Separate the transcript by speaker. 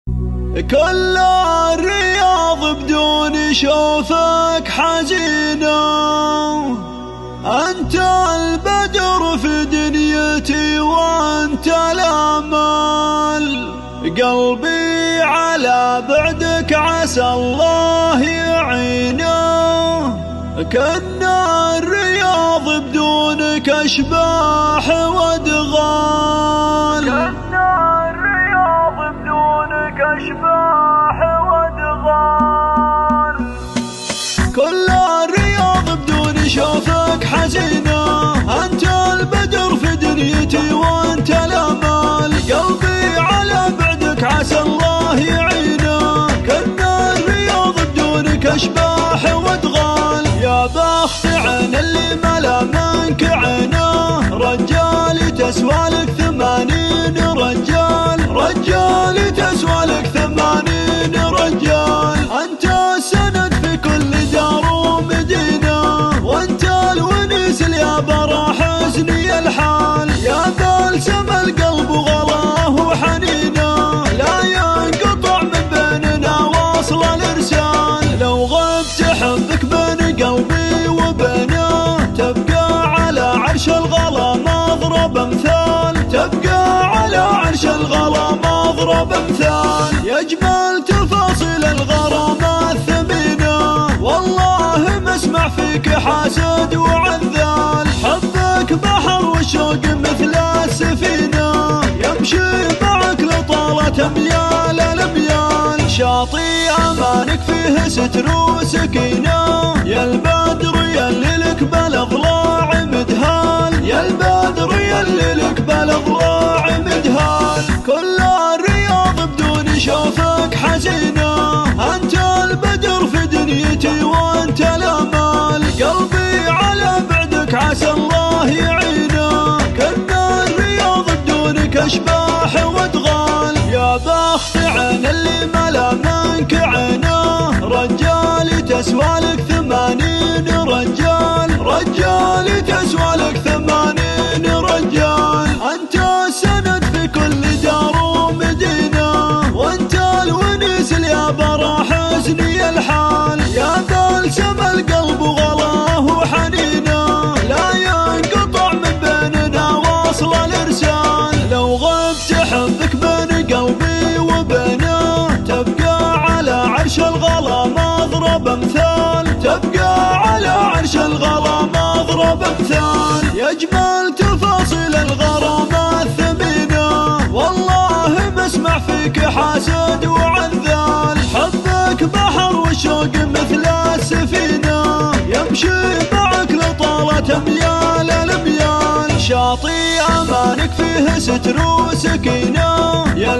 Speaker 1: كل الرياض بدون شوفك حزينة، أنت البدر في دنيتي وأنت الأمل. قلبي على بعدك عسى الله يعينه، كنا الرياض بدونك أشباح وادغال. كنا الرياض بدونك أشباح وادغال. كل الرياض بدون شوفك حزينة، أنت البدر في دنيتي وأنت الأمل. قلبي على بعدك عسى الله يعينه، كنا الرياض بدونك أشباح وادغال. يا بخت عين اللي ملا منك عينه، رجال تسوى لك 80 رجال. رجال تسوى لك 80 رجال. أنت السند في كل دار ومدينة، وأنت الونيس يا برا حزني الحال. يا بلسم القلب وغلاه وحنينه، لا ينقطع من بيننا وصل الإرسال. لو غبت حبك بين قلبي وبينه، تبقى على عرش الغلا مضرب أمثال. تبقى على عرش الغلا مضرب أمثال. يجمل تفاصيل الغرام الثمينة، والله ما اسمع فيك حاسد وعذال. حبك بحر والشوق مثل السفينة، يمشي معك لطالة أميال الأميال. شاطئ أمانك فيه ستر وسكينة، يا البدر يلي لك بالأضلاع مدهال. يا البدر يلي لك بالأضلاع مدهال. كل الرياض بدون شوفك حزينة، أنت البدر في دنيتي وأنت الأمل. قلبي على بعدك عسى الله يعينه، كنا الرياض بدونك أشباح وادغال. يا بخت عين اللي ملا منك عينه، رجال تسوى لك 80 رجال. رجال تسوى لك 80 رجال. أنت السند في كل دار ومدينة، وأنت الونيس يا برا حزني الحال. يا بلسم القلب وغلاه وحنينه، لا ينقطع من بيننا وصل الإرسال. لو غبت حبك بين قلبي وبينه، تبقى على عرش الغلا مضرب أمثال. تبقى على عرش الغلا مضرب أمثال. يجمل تفاصيل الغرام الثمينة، والله ما اسمع فيك حاسد وعذال. حبك بحر والشوق مثل السفينة، يمشي معك لطالة أميال الأميال. شاطئ أمانك فيه ستر وسكينة، يا